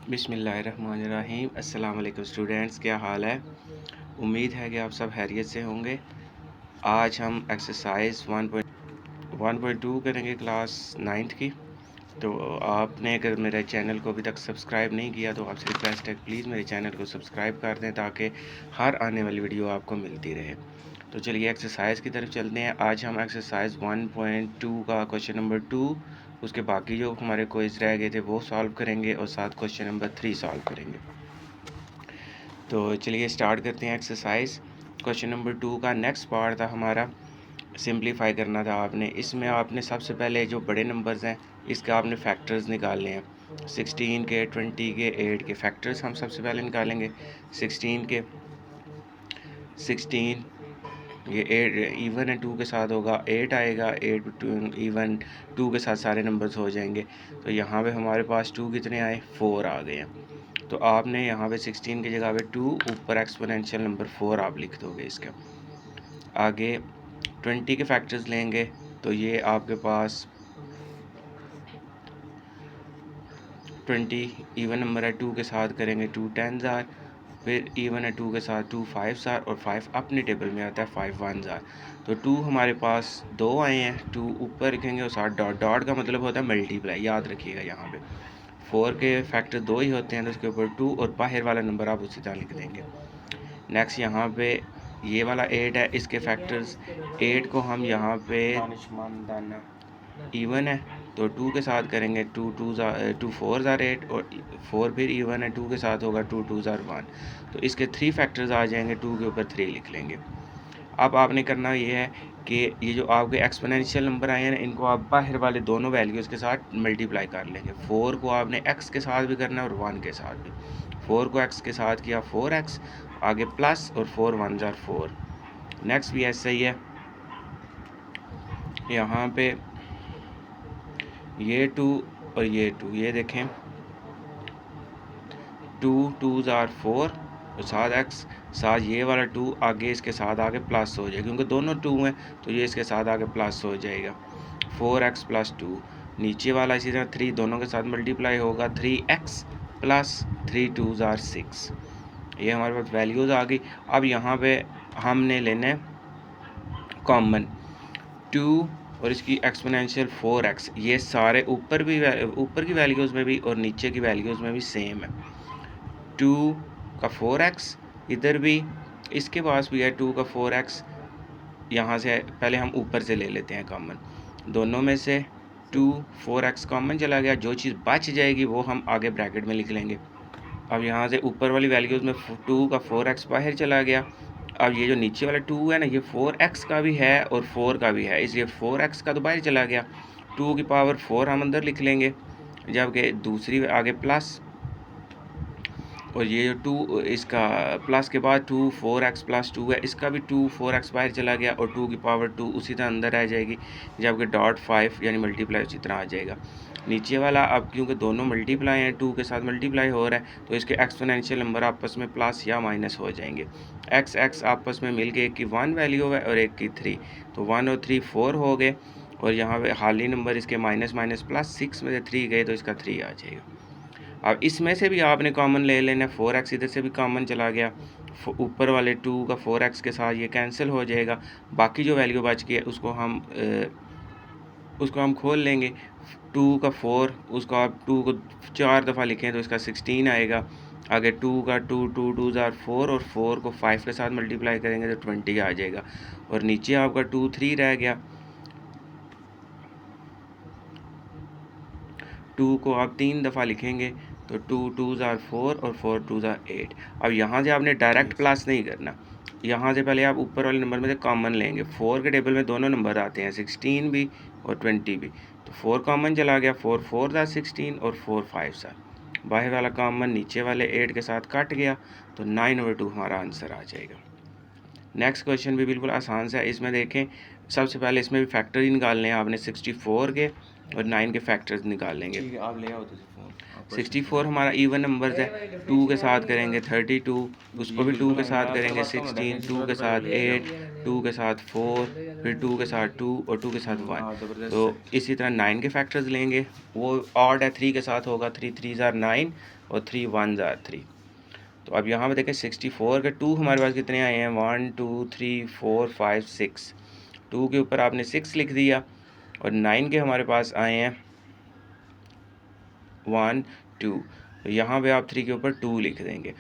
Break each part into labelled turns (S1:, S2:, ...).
S1: बिस्मिल्लाहिर्रहमानिर्रहीम। अस्सलाम वालेकुम स्टूडेंट्स, क्या हाल है? उम्मीद है कि आप सब खैरियत से होंगे। आज हम एक्सरसाइज 1.2 करेंगे क्लास 9th की। तो आपने अगर मेरे चैनल को अभी तक सब्सक्राइब नहीं किया तो आपसे रिक्वेस्ट है प्लीज़ मेरे चैनल को सब्सक्राइब कर दें ताकि हर आने वाली वीडियो आपको मिलती रहे। तो चलिए एक्सरसाइज की तरफ चलते हैं। आज हम एक्सरसाइज 1.2 का क्वेश्चन नंबर 2, उसके बाकी जो हमारे क्विज रह गए थे वो सॉल्व करेंगे और साथ क्वेश्चन नंबर 3 सॉल्व करेंगे। तो चलिए स्टार्ट करते हैं एक्सरसाइज। क्वेश्चन नंबर 2 का नेक्स्ट पार्ट था हमारा सिंप्लीफाई करना था आपने। इसमें आपने सबसे पहले जो बड़े नंबर्स हैं इसके आपने फैक्टर्स निकालने हैं। 16 के, 20 के, 8 के फैक्टर्स हम सबसे पहले निकालेंगे। 16 के 16 ये 8 इवन है 2 के साथ होगा, 8 आएगा, 8 इवन 2 के साथ सारे नंबर्स हो जाएंगे। तो यहाँ पे हमारे पास 2 कितने आए, 4 आ गए हैं। तो आपने यहाँ पे 16 की जगह पे 2 ऊपर एक्सपोनेंशियल नंबर 4 आप लिख दोगे। इसके आगे 20 के फैक्टर्स लेंगे तो ये आपके पास 20 इवन नंबर है, 2 के साथ करेंगे 2 10s आर, फिर इवन है 2 के साथ 2 5s आर, और 5 अपने टेबल में आता है 5 1s आर। तो 2 हमारे पास 2 आए हैं, 2 ऊपर लिखेंगे और साथ डॉट, डॉट का मतलब होता है मल्टीप्लाई, याद रखिएगा। यहाँ पे 4 के फैक्टर 2 ही होते हैं तो उसके ऊपर 2 और बाहर वाला नंबर आप उसी तरह लिख देंगे। नेक्स्ट यहाँ पे ये वाला 8 है, इसके फैक्टर्स 8 को हम यहाँ पे इवन है तो 2 के साथ करेंगे 2 4s आर 8, और 4 फिर इवन है 2 के साथ होगा 2 2s आर 1। तो इसके 3 फैक्टर्स आ जाएंगे, 2 के ऊपर 3 लिख लेंगे। अब आपने करना ये है कि ये जो आपके एक्सपोनेंशियल नंबर आए हैं ना इनको आप बाहर वाले दोनों वैल्यूज़ के साथ मल्टीप्लाई कर लेंगे। 4 को आपने x के साथ भी करना है और 1 के साथ भी। 4 को x के साथ किया 4x, आगे प्लस, और 4 1s आर 4। नेक्स्ट भी ऐसा ही है, यहाँ पे ये 2 और ये 2, ये देखें 2 2s आर 4 और साथ x, साथ ये वाला 2 आगे इसके साथ आगे प्लस हो जाएगा क्योंकि दोनों 2 हैं तो ये इसके साथ आगे प्लस हो जाएगा 4x प्लस 2। नीचे वाला इसी तरह 3 दोनों के साथ मल्टीप्लाई होगा 3x प्लस 3 2s आर 6। ये हमारे पास वैल्यूज़ आ गई। अब यहाँ पे हमने लेना है कॉमन 2 और इसकी एक्सपोनेंशियल 4x, ये सारे ऊपर की वैल्यूज़ में भी और नीचे की वैल्यूज़ में भी सेम है। 2 का 4x इधर भी, इसके पास भी है 2 का 4x। यहाँ से पहले हम ऊपर से ले लेते हैं कॉमन, दोनों में से 2 4x कॉमन चला गया, जो चीज़ बच जाएगी वो हम आगे ब्रैकेट में लिख लेंगे। अब यहाँ से ऊपर वाली वैल्यूज़ में 2 का 4x बाहर चला गया। अब ये जो नीचे वाला 2 है ना, ये 4x का भी है और 4 का भी है, इसलिए 4x का तो बाहर चला गया, 2 की पावर 4 हम अंदर लिख लेंगे, जबकि दूसरी आगे प्लस, और ये जो 2 इसका प्लस के बाद 2 4x प्लस 2 है, इसका भी 2 4x बाहर चला गया और 2 की पावर 2 उसी तरह अंदर आ जाएगी, जबकि डॉट 5 यानी मल्टीप्लाई उसी तरह आ जाएगा। नीचे वाला अब क्योंकि दोनों मल्टीप्लाई हैं, 2 के साथ मल्टीप्लाई हो रहा है तो इसके एक्सपोनेंशियल नंबर आपस में प्लस या माइनस हो जाएंगे। x आपस में मिल के एक की 1 वैल्यू है और एक की 3, तो 1 और 3 4 हो गए, और यहाँ पे हाली नंबर इसके माइनस माइनस प्लस 6 में से 3 गए तो इसका 3 आ जाएगा। अब इसमें से भी आपने कॉमन ले लेना, 4x इधर से भी कॉमन चला गया, ऊपर वाले 2 का 4x के साथ ये कैंसिल हो जाएगा, बाकी जो वैल्यू बच गई है उसको हम खोल लेंगे। 2 का 4, उसको आप 2 को 4 दफ़ा लिखें तो इसका 16 आएगा। आगे 2 का 2 2 2s आर 4, और 4 को 5 के साथ मल्टीप्लाई करेंगे तो 20 आ जाएगा, और नीचे आपका 2 3 रह गया। 2 को आप 3 दफ़ा लिखेंगे तो 2 2s आर 4 और 4 2s आर 8। अब यहाँ से आपने डायरेक्ट प्लस नहीं करना, यहाँ से पहले आप ऊपर वाले नंबर में से कॉमन लेंगे। 4 के टेबल में दोनों नंबर आते हैं, 16 भी और 20 भी, तो 4 कॉमन चला गया, 4 4s आर 16 और 4 5s आर, बाहर वाला कॉमन नीचे वाले 8 के साथ कट गया, तो 9/2 हमारा आंसर आ जाएगा। नेक्स्ट क्वेश्चन भी बिल्कुल आसान सा है। इसमें देखें सबसे पहले इसमें भी फैक्टर ही निकालने हैं आपने। 64 के और 9 के फैक्टर्स निकाल लेंगे।
S2: ठीक है, आप ले आओ तो फ़ोन।
S1: 64 हमारा इवन नंबर्स है, 2 के साथ करेंगे 32, उसको भी 2 के साथ करेंगे 16, 2 के साथ 8, 2 के साथ 4, फिर 2 के साथ 2 और 2 के साथ 1। तो इसी तरह 9 के फैक्टर्स लेंगे, वो ऑड है, 3 के साथ होगा, 3 3 ज़ार 9 और 3 1 ज़ार 3। तो अब यहाँ पे देखें 64 के 2 हमारे पास कितने आए हैं, 1 2 3 4 5 6। 2 के ऊपर आपने 6 लिख दिया और 9 के हमारे पास आए हैं 1 2। तो यहाँ पे आप 3 के ऊपर 2 लिख देंगे।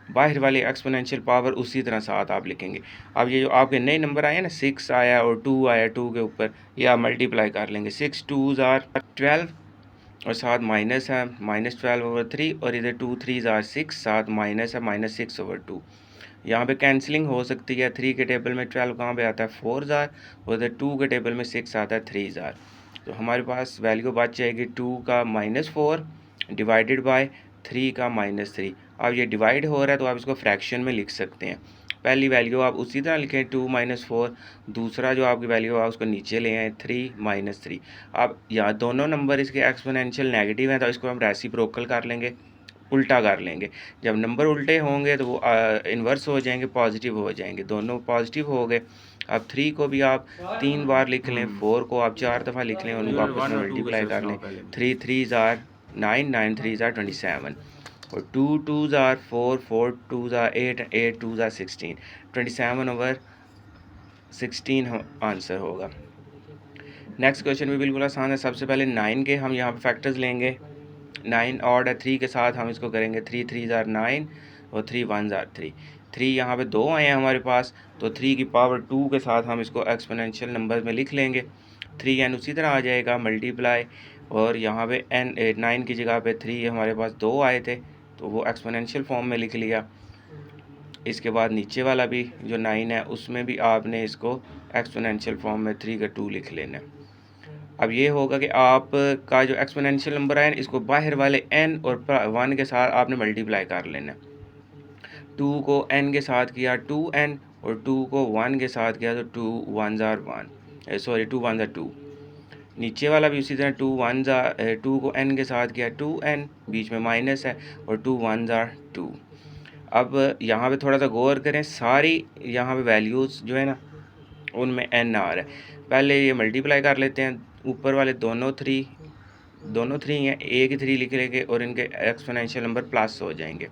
S1: बाहर वाली एक्सपोनेंशियल पावर उसी तरह साथ आप लिखेंगे। अब ये जो आपके नए नंबर आए हैं ना, 6 आया और 2 आया, 2 के ऊपर ये आप मल्टीप्लाई कर लेंगे। 6 2 ज़ार 12 और साथ माइनस है, -12/3 और इधर 2 3 ज़ार 6, साथ माइनस है, -6/2। यहाँ पे कैंसिलिंग हो सकती है। 3 के टेबल में 12 कहाँ पे आता है, 4 ज़ार, और इधर 2 के टेबल में 6 आता है, 3 ज़ार। तो हमारे पास वैल्यू बच जाएगी 2 का -4 डिवाइडेड बाय 3 का -3। अब ये डिवाइड हो रहा है तो आप इसको फ्रैक्शन में लिख सकते हैं। पहली वैल्यू आप उसी तरह लिखें 2 - 4, दूसरा जो आपकी वैल्यू है उसको नीचे ले आए 3 - 3। अब यहाँ दोनों नंबर इसके एक्सपोनेंशियल नेगेटिव हैं तो इसको हम रेसिप्रोकल कर लेंगे, उल्टा कर लेंगे। जब नंबर उल्टे होंगे तो वो इन्वर्स हो जाएंगे, पॉजिटिव हो जाएंगे। दोनों पॉजिटिव हो गए। अब 3 को भी आप 3 बार लिख लें, 4 को आप 4 दफ़ा लिख लें, उनको आपस में मल्टीप्लाई कर लें। 3 3 ज़ार 9, 9 3 ज़ार 27 और 2 2 ज़ार 4, 4 2 ज़ार 8, 8 2 ज़ार 16। 27/16 आंसर होगा। नेक्स्ट क्वेश्चन भी बिल्कुल आसान है। सबसे पहले 9 के हम यहाँ पे फैक्टर्स लेंगे। 9 ऑड है, 3 के साथ हम इसको करेंगे 3 3 ज़ार 9 और 3 1 ज़ार 3। 3 यहाँ पे 2 आए हैं हमारे पास, तो 3 की पावर 2 के साथ हम इसको एक्सपोनेंशियल नंबर में लिख लेंगे। 3n उसी तरह आ जाएगा मल्टीप्लाई, और यहाँ पे n 9 की जगह पे 3 हमारे पास 2 आए थे तो वो एक्सपोनेंशियल फॉर्म में लिख लिया। इसके बाद नीचे वाला भी जो 9 है उसमें भी आपने इसको एक्सपोनेंशियल फॉर्म में 3 का 2 लिख लेना है। अब ये होगा कि आप का जो एक्सपोनेंशियल नंबर है इसको बाहर वाले n और 1 के साथ आपने मल्टीप्लाई कर लेना। 2 को n के साथ किया 2n और 2 को 1 के साथ किया तो 2 1 ज़ार 1, सॉरी 2 1 ज़ार 2। नीचे वाला भी उसी तरह 2 1 ज़ार 2 को n के साथ किया 2n, बीच में माइनस है, और 2 1 ज़ार 2। अब यहाँ पे थोड़ा सा गौर करें, सारी यहाँ पे वैल्यूज़ जो है ना उनमें n आ रहा है। पहले ये मल्टीप्लाई कर लेते हैं, ऊपर वाले दोनों 3 हैं, एक ही 3 लिख लेंगे और इनके एक्सपोनेंशियल नंबर प्लस हो जाएंगे।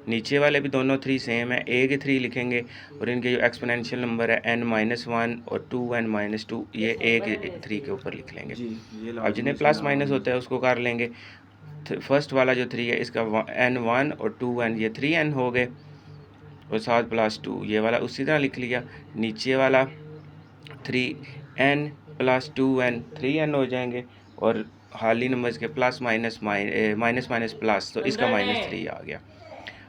S1: नीचे वाले भी दोनों 3 सेम है, एक ही 3 लिखेंगे और इनके जो एक्सपोनेंशियल नंबर है n-1 और 2n-2, ये एक 3 के ऊपर लिख लेंगे। अब जिन्हें प्लस माइनस होता है उसको कर लेंगे। फर्स्ट वाला जो 3 है इसका n1 और 2n, ये 3n हो गए, और साथ +2 ये वाला उसी तरह लिख लिया। नीचे वाला 3n + 2n 3n हो जाएंगे, और हाली नंबर्स के प्लस माइनस माइनस प्लस, तो इसका -3 आ गया।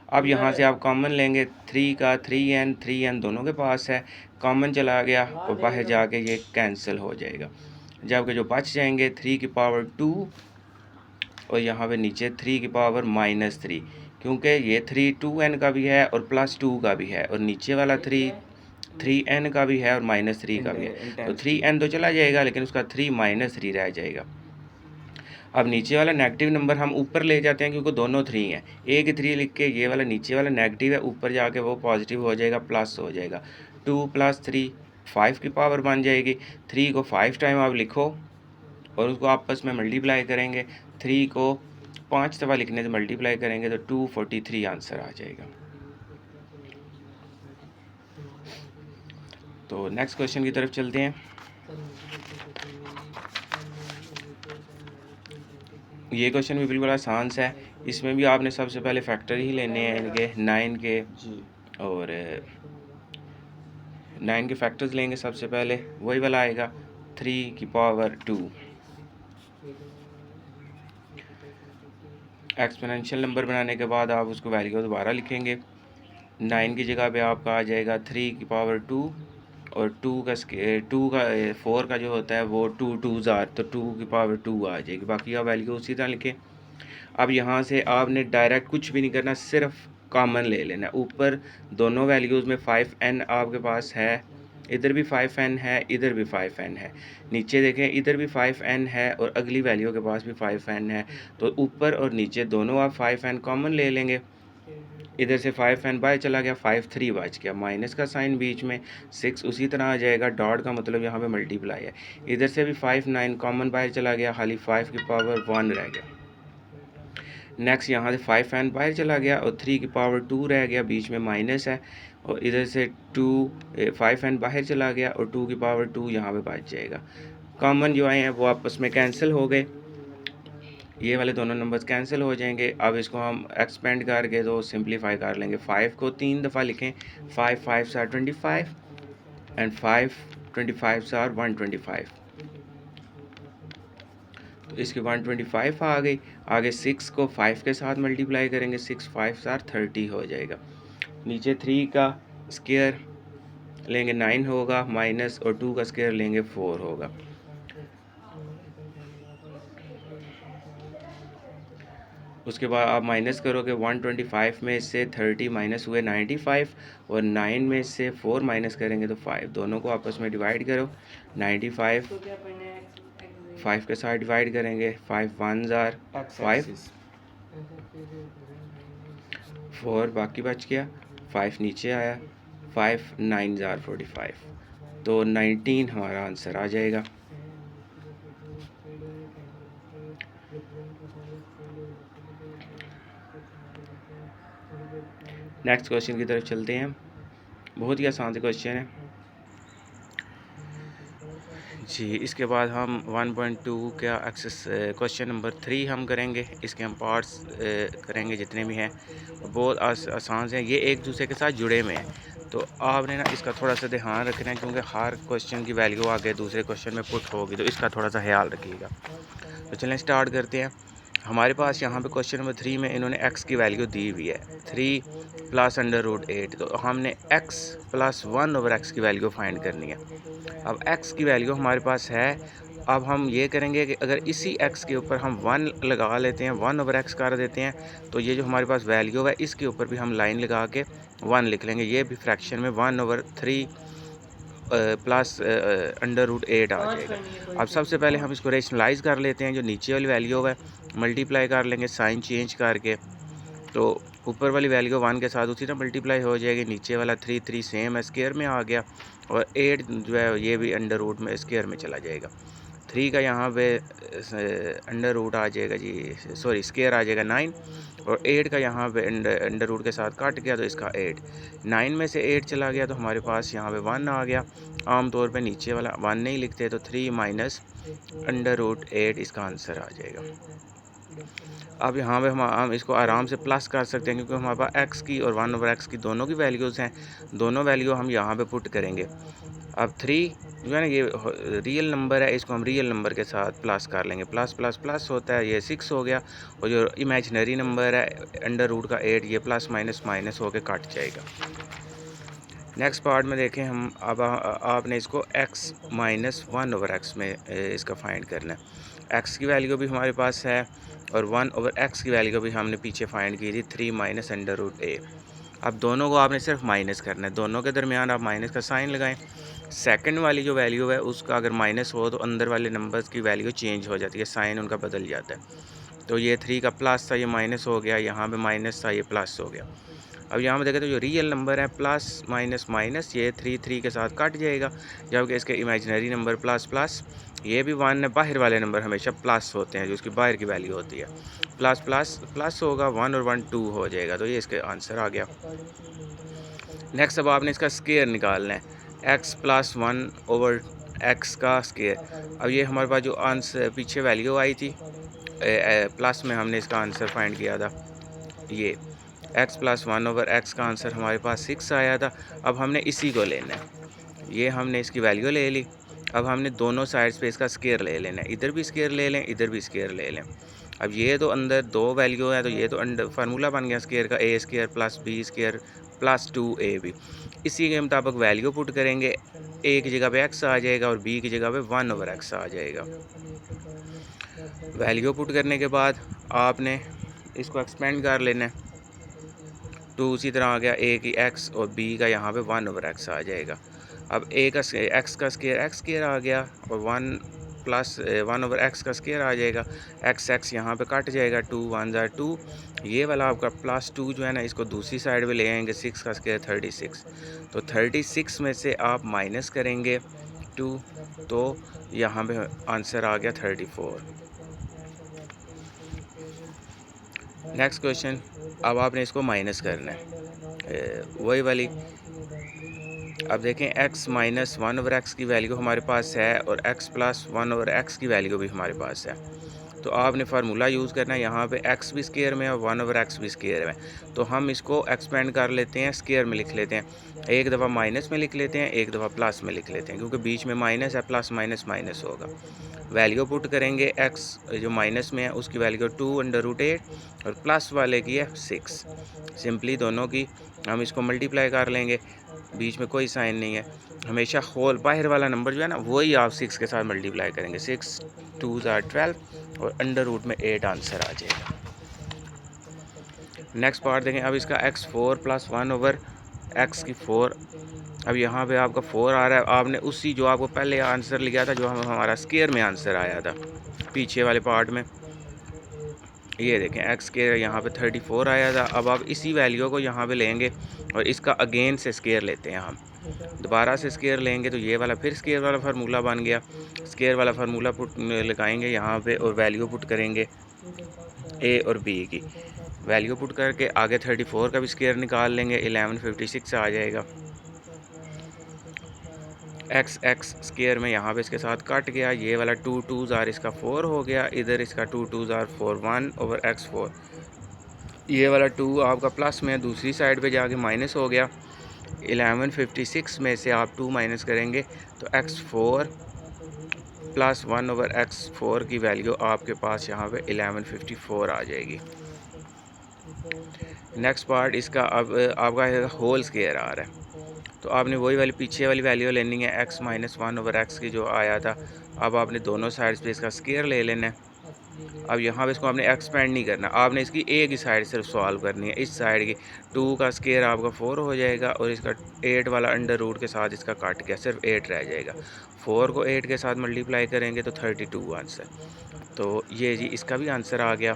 S1: अब यहाँ से आप कॉमन लेंगे 3 का 3n दोनों के पास है, कॉमन चला गया और बाहर जाके ये कैंसिल हो जाएगा। जबकि जो बच जाएंगे 3 की पावर 2 और यहाँ पे नीचे 3 की पावर -3, क्योंकि ये 3 2n का भी है और +2 का भी है, और नीचे वाला 3n का भी है और -3 का भी है। तो 3n तो चला जाएगा लेकिन उसका 3 -3 रह जाएगा। अब नीचे वाला नेगेटिव नंबर हम ऊपर ले जाते हैं क्योंकि दोनों 3 हैं, एक 3 लिख के ये वाला नीचे वाला नेगेटिव है, ऊपर जाके वो पॉजिटिव हो जाएगा, प्लस हो जाएगा। 2 + 3 5 की पावर बन जाएगी। 3 को 5 टाइम आप लिखो और उसको आपस में मल्टीप्लाई करेंगे। 3 को 5 दफ़ा लिखने से मल्टीप्लाई करेंगे तो 243 आंसर आ जाएगा। तो नेक्स्ट क्वेश्चन की तरफ चलते हैं। ये क्वेश्चन भी बिल्कुल आसान सा है। इसमें भी आपने सबसे पहले फैक्टर ही लेने हैं इनके 9 के, और 9 के फैक्टर्स लेंगे। सबसे पहले वही वाला आएगा 3 की पावर 2। एक्सपोनेंशियल नंबर बनाने के बाद आप उसको वैल्यू दोबारा लिखेंगे। 9 की जगह पे आपका आ जाएगा 3 की पावर 2, और 2 का 4 का जो होता है वो 2 2 ज़ार, तो 2 की पावर 2 आ जाएगी। बाकी आप वैल्यू उसी तरह लिखें। अब यहाँ से आपने डायरेक्ट कुछ भी नहीं करना, सिर्फ कॉमन ले लेना। ऊपर दोनों वैल्यूज़ में 5n आपके पास है, इधर भी 5n है, इधर भी 5n है। नीचे देखें, इधर भी 5n है और अगली वैल्यू के पास भी 5n है। तो ऊपर और नीचे दोनों आप 5n कॉमन ले लेंगे। इधर से 5n बाहर चला गया, 5 3 बच गया, माइनस का साइन बीच में, 6 उसी तरह आ जाएगा, डॉट का मतलब यहाँ पे मल्टीप्लाई है। इधर से भी 5 9 कॉमन बाहर चला गया, खाली 5 की पावर 1 रह गया। नेक्स्ट यहाँ से 5n बाहर चला गया और 3 की पावर 2 रह गया, बीच में माइनस है। और इधर से 5n बाहर चला गया और 2 की पावर 2 यहाँ पे बच जाएगा। कॉमन जो आए हैं वो आपस में कैंसिल हो गए, ये वाले दोनों नंबर्स कैंसिल हो जाएंगे। अब इसको हम एक्सपेंड करके तो सिंप्लीफाई कर लेंगे। 5 को 3 दफ़ा लिखें, 5 5 आर 25 एंड 5 25 आर 125। तो इसके 125 आ गई। आगे 6 को 5 के साथ मल्टीप्लाई करेंगे, 6 5 आर 30 हो जाएगा। नीचे 3 का स्क्वायर लेंगे 9 होगा, माइनस और 2 का स्क्वायर लेंगे 4 होगा। उसके बाद आप माइनस करोगे, 125 में से 30 माइनस हुए 95 और 9 में से 4 माइनस करेंगे तो 5, दोनों को आपस में डिवाइड करो। 95 5 के साथ डिवाइड करेंगे, 5 1 जार 5, 4 बाकी बच गया, 5 नीचे आया, 5 9 जार 45। तो 19 हमारा आंसर आ जाएगा। नेक्स्ट क्वेश्चन की तरफ चलते हैं। बहुत ही आसान क्वेश्चन है जी। इसके बाद हम 1.2 का एक्सेस क्वेश्चन नंबर 3 हम करेंगे। इसके हम पार्ट्स करेंगे जितने भी हैं, बहुत आसान हैं, ये एक दूसरे के साथ जुड़े हुए हैं। तो आपने ना इसका थोड़ा सा ध्यान रखना है, क्योंकि हर क्वेश्चन की वैल्यू आगे दूसरे क्वेश्चन में पुट होगी, तो इसका थोड़ा सा ख्याल रखिएगा। तो चलें स्टार्ट करते हैं। हमारे पास यहाँ पे क्वेश्चन नंबर 3 में इन्होंने x की वैल्यू दी हुई है 3 प्लस √8। तो हमने x प्लस 1/x की वैल्यू फाइंड करनी है। अब x की वैल्यू हमारे पास है। अब हम ये करेंगे कि अगर इसी x के ऊपर हम 1 लगा लेते हैं, 1/x कर देते हैं, तो ये जो हमारे पास वैल्यू है इसके ऊपर भी हम लाइन लगा के 1 लिख लेंगे। ये भी फ्रैक्शन में 1/3 प्लस √8 आ जाएगा। अब सबसे पहले हम इसको रेशनलाइज कर लेते हैं। जो नीचे वाली वैल्यू है मल्टीप्लाई कर लेंगे साइन चेंज करके, तो ऊपर वाली वैल्यू 1 के साथ उसी तरह मल्टीप्लाई हो जाएगी। नीचे वाला 3 3 सेम है, स्क्वायर में आ गया, और 8 जो है ये भी √ में स्क्वायर में चला जाएगा। 3 का यहाँ पे √ आ जाएगा जी, सॉरी स्क्वायर आ जाएगा 9, और 8 का यहाँ पे √ के साथ कट गया तो इसका 8। 9 में से 8 चला गया तो हमारे पास यहाँ पे 1 आ गया। आम तौर पे नीचे वाला 1 नहीं लिखते, तो 3 माइनस √8 इसका आंसर आ जाएगा। अब यहाँ पे हम इसको आराम से प्लस कर सकते हैं, क्योंकि हमारे पास x की और 1/x की दोनों की वैल्यूज़ हैं। दोनों वैल्यू हम यहाँ पे पुट करेंगे। अब 3 जो है ना, ये रियल नंबर है, इसको हम रियल नंबर के साथ प्लस कर लेंगे। प्लस प्लस प्लस होता है, ये 6 हो गया। और जो इमेजिनरी नंबर है √ का 8, ये प्लस माइनस माइनस होके कट जाएगा। नेक्स्ट पार्ट में देखें हम। अब आपने इसको x माइनस 1/x में इसका फाइंड करना है। x की वैल्यू भी हमारे पास है और 1/x की वैल्यू भी हमने पीछे फाइंड की थी 3 माइनस √a। अब दोनों को आपने सिर्फ माइनस करना है, दोनों के दरमियान आप माइनस का साइन लगाएं। सेकंड वाली जो वैल्यू है उसका अगर माइनस हो तो अंदर वाले नंबर्स की वैल्यू चेंज हो जाती है, साइन उनका बदल जाता है। तो ये 3 का प्लस था, ये माइनस हो गया, यहाँ पे माइनस था, ये प्लस हो गया। अब यहाँ पे देखें तो जो रियल नंबर है प्लस माइनस माइनस, ये 3 3 के साथ कट जाएगा, जबकि इसके इमेजिनरी नंबर प्लस प्लस, ये भी 1 है। बाहर वाले नंबर हमेशा प्लस होते हैं, जो उसकी बाहर की वैल्यू होती है। प्लस प्लस प्लस होगा, 1 और 1 2 हो जाएगा, तो ये इसके आंसर आ गया। नेक्स्ट अब आपने इसका स्क्वायर निकालना है, x प्लस 1/x का स्क्वायर। अब ये हमारे पास जो आंसर पीछे वैल्यू आई थी प्लस में, हमने इसका आंसर फाइंड किया था, ये x प्लस 1/x का आंसर हमारे पास 6 आया था। अब हमने इसी को लेना है, ये हमने इसकी वैल्यू ले ली। अब हमने दोनों साइड्स पे इसका स्क्वायर ले लेना है, इधर भी स्क्वायर ले लें, इधर भी स्क्वायर ले लें। अब ये तो अंदर 2 वैल्यू है, तो ये तो अंडर फार्मूला बन गया स्क्वायर का, a² plus b² plus 2ab। इसी के मुताबिक वैल्यू पुट करेंगे, a की जगह पे x आ जाएगा और b की जगह पे 1/x आ जाएगा। वैल्यू पुट करने के बाद आपने इसको एक्सपेंड कर लेना है, तो उसी तरह आ गया a की x और b का यहाँ पे 1/x आ जाएगा। अब ए का एक्स का स्केयर एक्स स्केयर आ गया और 1 प्लस 1 ओवर एक्स का स्केयर आ जाएगा। एक्स यहाँ पे कट जाएगा, 2 1 ज़ा 2। ये वाला आपका +2 जो है ना, इसको दूसरी साइड पे ले आएंगे, 6 का स्केयर 36। तो 36 में से आप माइनस करेंगे 2, तो यहाँ पे आंसर आ गया 34। नेक्स्ट क्वेश्चन, अब आपने इसको माइनस करना है वही वाली। अब देखें x माइनस 1 ओवर एक्स की वैल्यू हमारे पास है और x प्लस 1 ओवर एक्स की वैल्यू भी हमारे पास है। तो आपने फार्मूला यूज़ करना है, यहाँ पे x भी स्केयर में है और 1 ओवर एक्स भी स्केयर में। तो हम इसको एक्सपेंड कर लेते हैं, स्केयर में लिख लेते हैं। एक दफ़ा माइनस में लिख लेते हैं, एक दफ़ा प्लस में लिख लेते हैं, क्योंकि बीच में माइनस है, प्लस माइनस माइनस होगा। वैल्यू पुट करेंगे, x जो माइनस में है उसकी वैल्यू 2/√8 और प्लस वाले की है 6। सिंपली दोनों की हम इसको मल्टीप्लाई कर लेंगे, बीच में कोई साइन नहीं है। हमेशा होल बाहर वाला नंबर जो है ना, वही आप 6 के साथ मल्टीप्लाई करेंगे। 6 2 ज़ा 12 और अंडर रूट में 8 आंसर आ जाएगा। नेक्स्ट पार्ट देखें। अब इसका x4 + 1 ओवर एक्स की 4। अब यहाँ पे आपका 4 आ रहा है, आपने उसी जो आपको पहले आंसर लिया था, जो हमारा स्केयर में आंसर आया था पीछे वाले पार्ट में, ये देखें एक्स के यहाँ पे 34 आया था। अब आप इसी वैल्यू को यहाँ पे लेंगे और इसका अगेन से स्केयर लेते हैं, हम दोबारा से स्केयर लेंगे, तो ये वाला फिर स्केयर वाला फार्मूला बन गया। स्केयर वाला फार्मूला पुट लगाएंगे यहाँ पे और वैल्यू पुट करेंगे ए और बी की। वैल्यू पुट करके आगे 34 का भी स्केयर निकाल लेंगे, 1156 आ जाएगा। एक्स स्केयर में यहाँ पे इसके साथ कट गया, ये वाला 2 2 ज़ार इसका 4 हो गया, इधर इसका 2 2 ज़ार 4 1 ओवर x4। ये वाला 2 आपका प्लस में दूसरी साइड पे जाके माइनस हो गया। 1156 में से आप 2 माइनस करेंगे तो x4 + 1 ओवर x4 की वैल्यू आपके पास यहाँ पे 1154 आ जाएगी। नेक्स्ट पार्ट इसका, अब आपका होल स्केयर आ रहा है, तो आपने वही वाली पीछे वाली वैल्यू लेनी है, x माइनस 1 ओवर एक्स की जो आया था। अब आपने दोनों साइड्स पे इसका स्केयर ले लेना है। अब यहाँ पे इसको आपने एक्सपेंड नहीं करना, आपने इसकी एक ही साइड सिर्फ सॉल्व करनी है, इस साइड की। 2 का स्केयर आपका 4 हो जाएगा और इसका 8 वाला अंडर रूट के साथ इसका काट गया, सिर्फ 8 रह जाएगा। 4 को 8 के साथ मल्टीप्लाई करेंगे तो 32 आंसर। तो ये जी इसका भी आंसर आ गया।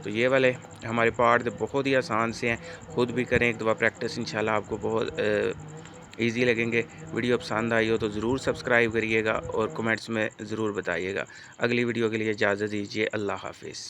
S1: तो ये वाले हमारे पार्ट बहुत ही आसान से हैं, खुद भी करें एक दफ़ा प्रैक्टिस, इंशाल्लाह आपको बहुत ईजी लगेंगे। वीडियो पसंद आई हो तो ज़रूर सब्सक्राइब करिएगा और कमेंट्स में ज़रूर बताइएगा। अगली वीडियो के लिए इजाज़त दीजिए। अल्लाह हाफिज़।